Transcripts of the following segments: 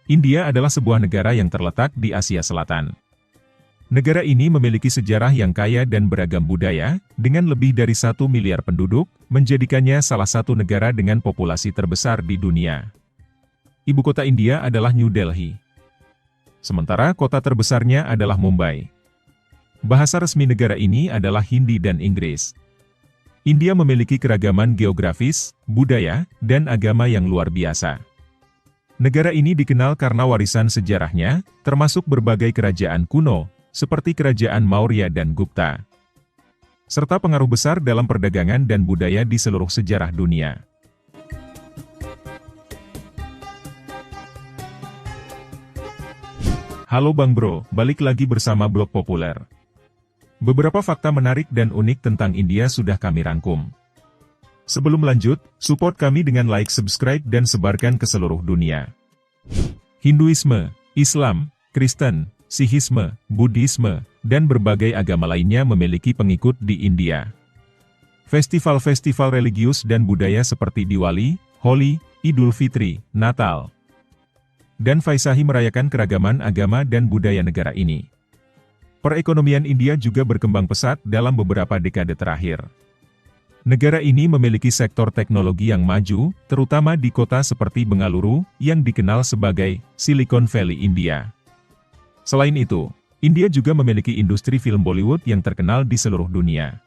India adalah sebuah negara yang terletak di Asia Selatan. Negara ini memiliki sejarah yang kaya dan beragam budaya, dengan lebih dari 1 miliar penduduk, menjadikannya salah satu negara dengan populasi terbesar di dunia. Ibu kota India adalah New Delhi. Sementara kota terbesarnya adalah Mumbai. Bahasa resmi negara ini adalah Hindi dan Inggris. India memiliki keragaman geografis, budaya, dan agama yang luar biasa. Negara ini dikenal karena warisan sejarahnya, termasuk berbagai kerajaan kuno, seperti kerajaan Maurya dan Gupta, serta pengaruh besar dalam perdagangan dan budaya di seluruh sejarah dunia. Halo Bang Bro, balik lagi bersama Blog Populer. Beberapa fakta menarik dan unik tentang India sudah kami rangkum. Sebelum lanjut, support kami dengan like, subscribe, dan sebarkan ke seluruh dunia. Hinduisme, Islam, Kristen, Sikhisme, Buddhisme, dan berbagai agama lainnya memiliki pengikut di India. Festival-festival religius dan budaya seperti Diwali, Holi, Idul Fitri, Natal, dan Vaisahi merayakan keragaman agama dan budaya negara ini. Perekonomian India juga berkembang pesat dalam beberapa dekade terakhir. Negara ini memiliki sektor teknologi yang maju, terutama di kota seperti Bengaluru, yang dikenal sebagai Silicon Valley India. Selain itu, India juga memiliki industri film Bollywood yang terkenal di seluruh dunia.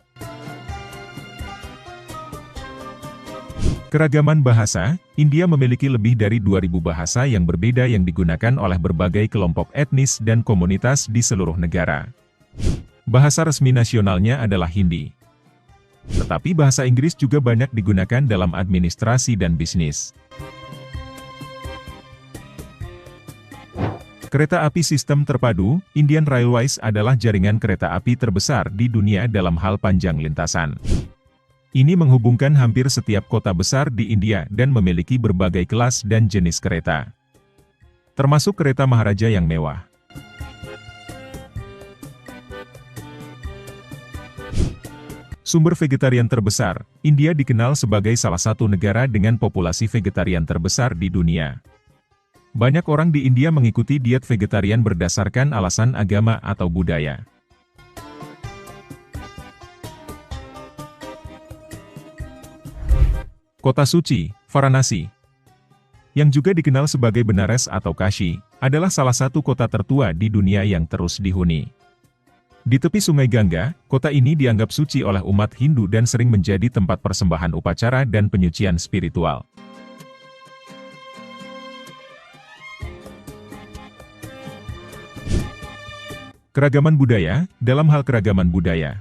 Keragaman bahasa, India memiliki lebih dari 2.000 bahasa yang berbeda yang digunakan oleh berbagai kelompok etnis dan komunitas di seluruh negara. Bahasa resmi nasionalnya adalah Hindi. Tetapi bahasa Inggris juga banyak digunakan dalam administrasi dan bisnis. Kereta api sistem terpadu, Indian Railways adalah jaringan kereta api terbesar di dunia dalam hal panjang lintasan. Ini menghubungkan hampir setiap kota besar di India dan memiliki berbagai kelas dan jenis kereta, termasuk kereta Maharaja yang mewah. Sumber vegetarian terbesar, India dikenal sebagai salah satu negara dengan populasi vegetarian terbesar di dunia. Banyak orang di India mengikuti diet vegetarian berdasarkan alasan agama atau budaya. Kota suci, Varanasi, yang juga dikenal sebagai Benares atau Kashi, adalah salah satu kota tertua di dunia yang terus dihuni. Di tepi Sungai Gangga, kota ini dianggap suci oleh umat Hindu dan sering menjadi tempat persembahan upacara dan penyucian spiritual. Keragaman budaya, dalam hal keragaman budaya,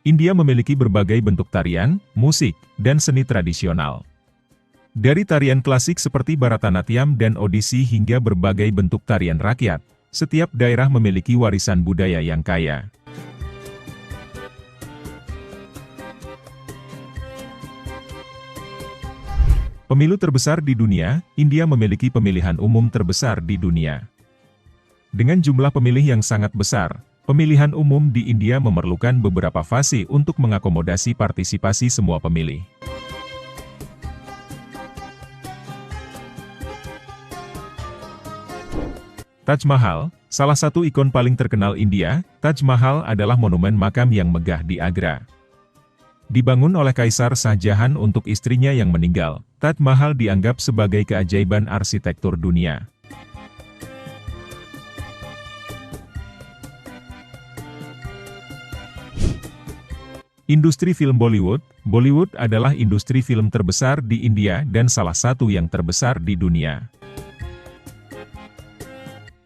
India memiliki berbagai bentuk tarian, musik, dan seni tradisional. Dari tarian klasik seperti Bharatanatyam dan Odissi hingga berbagai bentuk tarian rakyat, setiap daerah memiliki warisan budaya yang kaya. Pemilu terbesar di dunia, India memiliki pemilihan umum terbesar di dunia. Dengan jumlah pemilih yang sangat besar, pemilihan umum di India memerlukan beberapa fase untuk mengakomodasi partisipasi semua pemilih. Taj Mahal, salah satu ikon paling terkenal India, Taj Mahal adalah monumen makam yang megah di Agra. Dibangun oleh Kaisar Shah Jahan untuk istrinya yang meninggal, Taj Mahal dianggap sebagai keajaiban arsitektur dunia. Industri film Bollywood, Bollywood adalah industri film terbesar di India dan salah satu yang terbesar di dunia.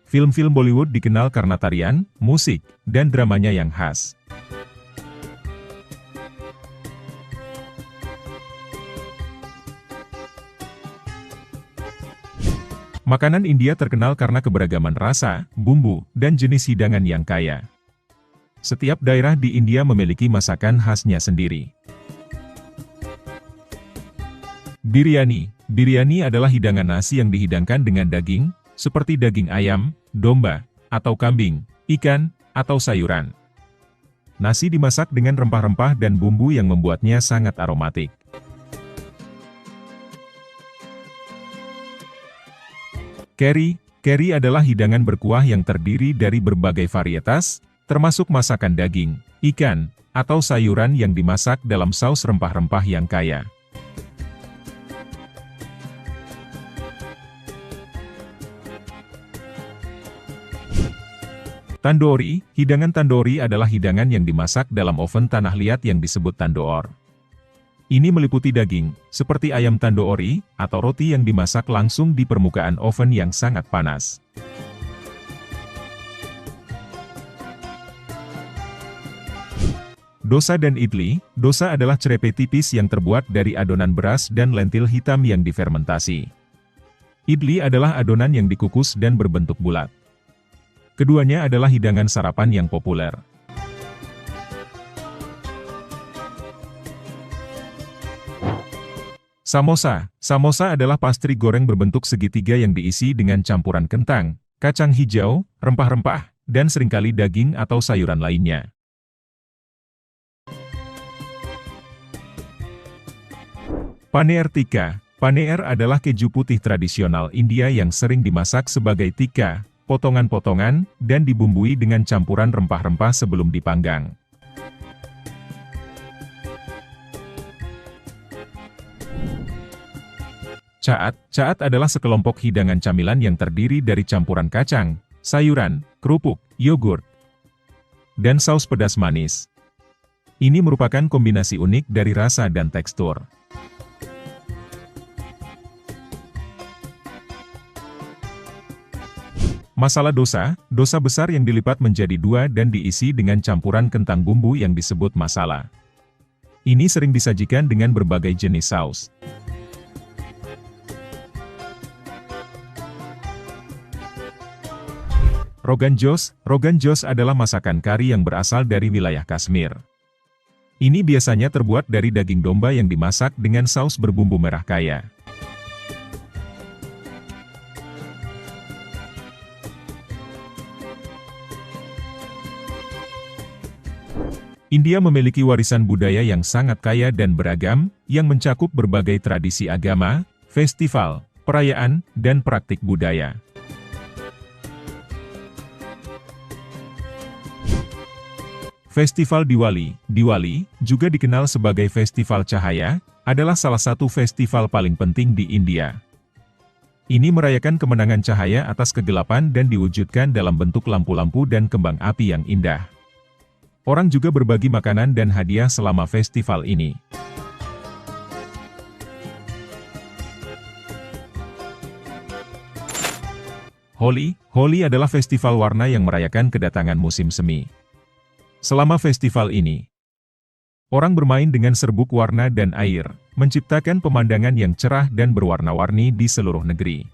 Film-film Bollywood dikenal karena tarian, musik, dan dramanya yang khas. Makanan India terkenal karena keberagaman rasa, bumbu, dan jenis hidangan yang kaya. Setiap daerah di India memiliki masakan khasnya sendiri. Biryani. Biryani adalah hidangan nasi yang dihidangkan dengan daging, seperti daging ayam, domba, atau kambing, ikan, atau sayuran. Nasi dimasak dengan rempah-rempah dan bumbu yang membuatnya sangat aromatik. Keri adalah hidangan berkuah yang terdiri dari berbagai varietas, termasuk masakan daging, ikan, atau sayuran yang dimasak dalam saus rempah-rempah yang kaya. Tandoori, hidangan tandoori adalah hidangan yang dimasak dalam oven tanah liat yang disebut tandoor. Ini meliputi daging, seperti ayam tandoori, atau roti yang dimasak langsung di permukaan oven yang sangat panas. Dosa dan idli, dosa adalah cerepe tipis yang terbuat dari adonan beras dan lentil hitam yang difermentasi. Idli adalah adonan yang dikukus dan berbentuk bulat. Keduanya adalah hidangan sarapan yang populer. Samosa adalah pastry goreng berbentuk segitiga yang diisi dengan campuran kentang, kacang hijau, rempah-rempah, dan seringkali daging atau sayuran lainnya. Paneer tikka. Paneer adalah keju putih tradisional India yang sering dimasak sebagai tikka, potongan-potongan, dan dibumbui dengan campuran rempah-rempah sebelum dipanggang. Chaat adalah sekelompok hidangan camilan yang terdiri dari campuran kacang, sayuran, kerupuk, yogurt, dan saus pedas manis. Ini merupakan kombinasi unik dari rasa dan tekstur. Masala dosa besar yang dilipat menjadi dua dan diisi dengan campuran kentang bumbu yang disebut masala. Ini sering disajikan dengan berbagai jenis saus. Rogan Josh adalah masakan kari yang berasal dari wilayah Kashmir. Ini biasanya terbuat dari daging domba yang dimasak dengan saus berbumbu merah kaya. India memiliki warisan budaya yang sangat kaya dan beragam, yang mencakup berbagai tradisi agama, festival, perayaan, dan praktik budaya. Festival Diwali, juga dikenal sebagai Festival Cahaya, adalah salah satu festival paling penting di India. Ini merayakan kemenangan cahaya atas kegelapan dan diwujudkan dalam bentuk lampu-lampu dan kembang api yang indah. Orang juga berbagi makanan dan hadiah selama festival ini. Holi adalah festival warna yang merayakan kedatangan musim semi. Selama festival ini, orang bermain dengan serbuk warna dan air, menciptakan pemandangan yang cerah dan berwarna-warni di seluruh negeri.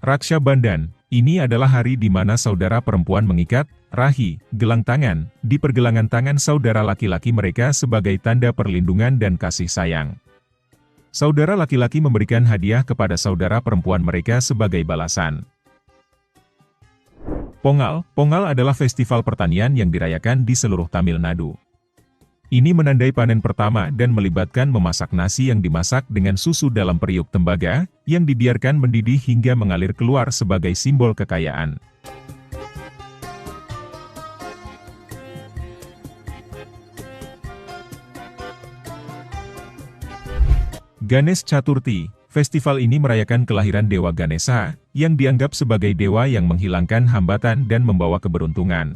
Raksha Bandhan, ini adalah hari di mana saudara perempuan mengikat, rahi, gelang tangan, di pergelangan tangan saudara laki-laki mereka sebagai tanda perlindungan dan kasih sayang. Saudara laki-laki memberikan hadiah kepada saudara perempuan mereka sebagai balasan. Pongal adalah festival pertanian yang dirayakan di seluruh Tamil Nadu. Ini menandai panen pertama dan melibatkan memasak nasi yang dimasak dengan susu dalam periuk tembaga, yang dibiarkan mendidih hingga mengalir keluar sebagai simbol kekayaan. Ganesh Chaturthi, festival ini merayakan kelahiran Dewa Ganesha, yang dianggap sebagai dewa yang menghilangkan hambatan dan membawa keberuntungan.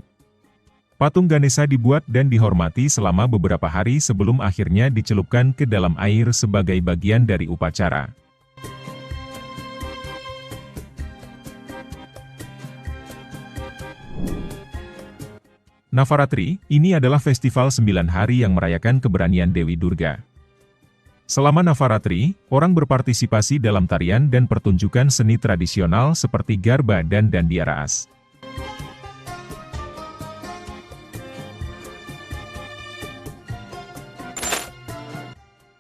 Patung Ganesha dibuat dan dihormati selama beberapa hari sebelum akhirnya dicelupkan ke dalam air sebagai bagian dari upacara. Navaratri, ini adalah festival 9 hari yang merayakan keberanian Dewi Durga. Selama Navaratri, orang berpartisipasi dalam tarian dan pertunjukan seni tradisional seperti Garba dan Dandiya Raas.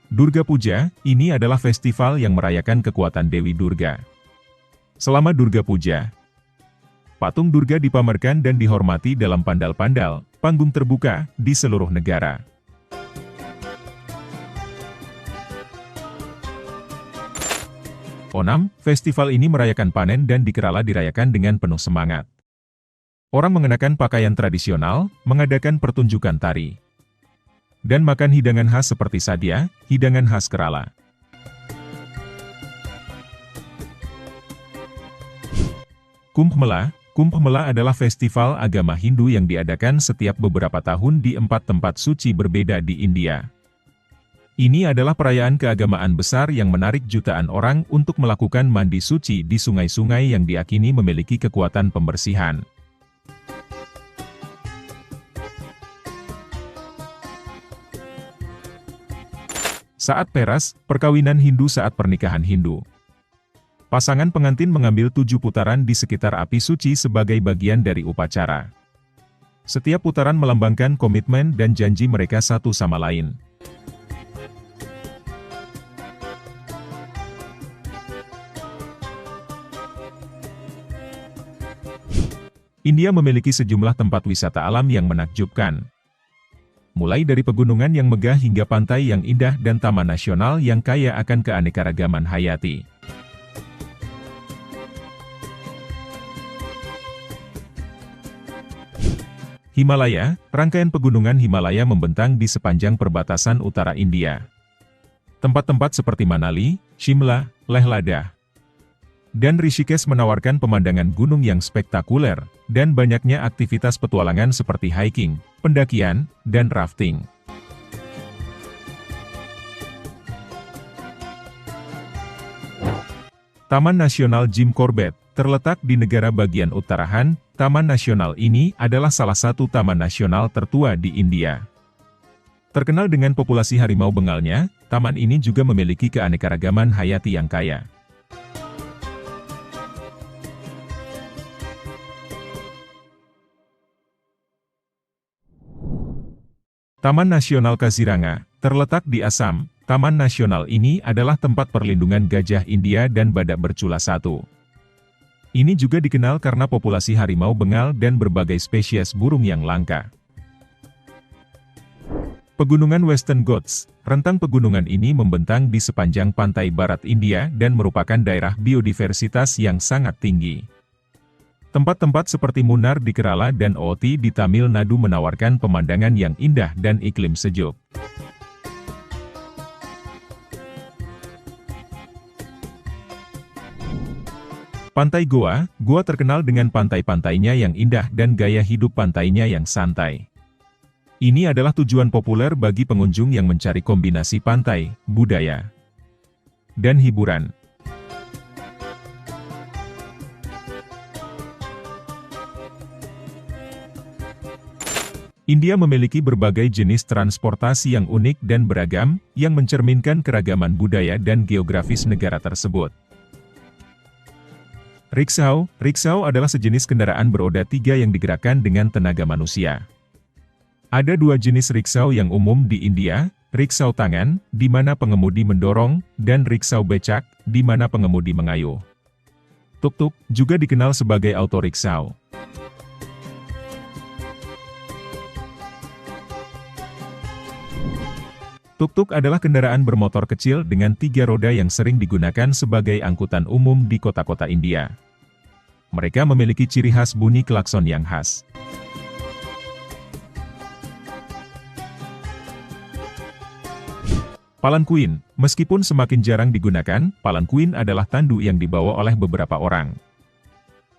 Durga Puja, ini adalah festival yang merayakan kekuatan Dewi Durga. Selama Durga Puja, Patung Durga dipamerkan dan dihormati dalam pandal-pandal, panggung terbuka, di seluruh negara. Onam, festival ini merayakan panen dan di Kerala dirayakan dengan penuh semangat. Orang mengenakan pakaian tradisional, mengadakan pertunjukan tari, dan makan hidangan khas seperti sadhya, hidangan khas Kerala. Kumbh Mela adalah festival agama Hindu yang diadakan setiap beberapa tahun di 4 tempat suci berbeda di India. Ini adalah perayaan keagamaan besar yang menarik jutaan orang untuk melakukan mandi suci di sungai-sungai yang diyakini memiliki kekuatan pembersihan. Saat Peras, perkawinan Hindu saat pernikahan Hindu. Pasangan pengantin mengambil 7 putaran di sekitar api suci sebagai bagian dari upacara. Setiap putaran melambangkan komitmen dan janji mereka satu sama lain. India memiliki sejumlah tempat wisata alam yang menakjubkan. Mulai dari pegunungan yang megah hingga pantai yang indah dan taman nasional yang kaya akan keanekaragaman hayati. Himalaya, rangkaian pegunungan Himalaya membentang di sepanjang perbatasan utara India. Tempat-tempat seperti Manali, Shimla, Leh Ladakh, dan Rishikesh menawarkan pemandangan gunung yang spektakuler, dan banyaknya aktivitas petualangan seperti hiking, pendakian, dan rafting. Taman Nasional Jim Corbett, terletak di negara bagian Uttarakhand. Taman nasional ini adalah salah satu taman nasional tertua di India. Terkenal dengan populasi harimau bengalnya, taman ini juga memiliki keanekaragaman hayati yang kaya. Taman Nasional Kaziranga, terletak di Assam. Taman nasional ini adalah tempat perlindungan gajah India dan badak bercula satu. Ini juga dikenal karena populasi harimau bengal dan berbagai spesies burung yang langka. Pegunungan Western Ghats, rentang pegunungan ini membentang di sepanjang pantai barat India dan merupakan daerah biodiversitas yang sangat tinggi. Tempat-tempat seperti Munnar di Kerala dan Ooty di Tamil Nadu menawarkan pemandangan yang indah dan iklim sejuk. Pantai Goa, Goa terkenal dengan pantai-pantainya yang indah dan gaya hidup pantainya yang santai. Ini adalah tujuan populer bagi pengunjung yang mencari kombinasi pantai, budaya, dan hiburan. India memiliki berbagai jenis transportasi yang unik dan beragam, yang mencerminkan keragaman budaya dan geografis negara tersebut. Riksau adalah sejenis kendaraan beroda 3 yang digerakkan dengan tenaga manusia. Ada 2 jenis riksau yang umum di India, riksau tangan, di mana pengemudi mendorong, dan riksau becak, di mana pengemudi mengayuh. Tuk-tuk, juga dikenal sebagai autoriksau. Tuk-tuk adalah kendaraan bermotor kecil dengan 3 roda yang sering digunakan sebagai angkutan umum di kota-kota India. Mereka memiliki ciri khas bunyi klakson yang khas. Palanquin, meskipun semakin jarang digunakan, palanquin adalah tandu yang dibawa oleh beberapa orang.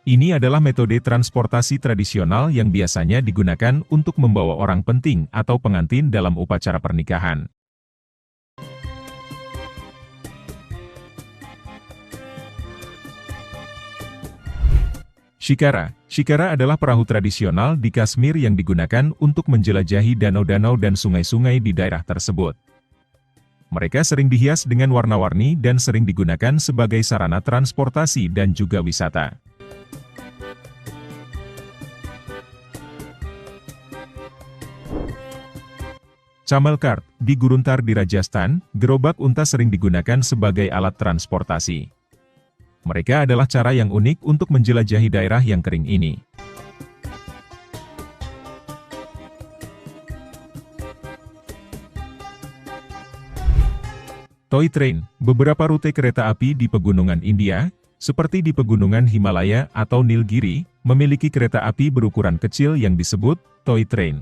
Ini adalah metode transportasi tradisional yang biasanya digunakan untuk membawa orang penting atau pengantin dalam upacara pernikahan. Shikara adalah perahu tradisional di Kashmir yang digunakan untuk menjelajahi danau-danau dan sungai-sungai di daerah tersebut. Mereka sering dihias dengan warna-warni dan sering digunakan sebagai sarana transportasi dan juga wisata. Camel cart, di Guruntar di Rajasthan, gerobak unta sering digunakan sebagai alat transportasi. Mereka adalah cara yang unik untuk menjelajahi daerah yang kering ini. Toy Train, beberapa rute kereta api di pegunungan India, seperti di pegunungan Himalaya atau Nilgiri, memiliki kereta api berukuran kecil yang disebut Toy Train.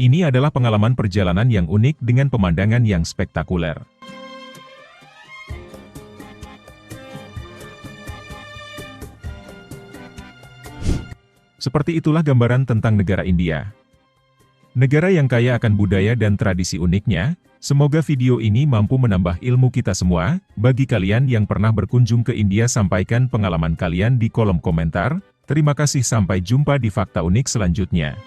Ini adalah pengalaman perjalanan yang unik dengan pemandangan yang spektakuler. Seperti itulah gambaran tentang negara India. Negara yang kaya akan budaya dan tradisi uniknya. Semoga video ini mampu menambah ilmu kita semua. Bagi kalian yang pernah berkunjung ke India, sampaikan pengalaman kalian di kolom komentar. Terima kasih, sampai jumpa di fakta unik selanjutnya.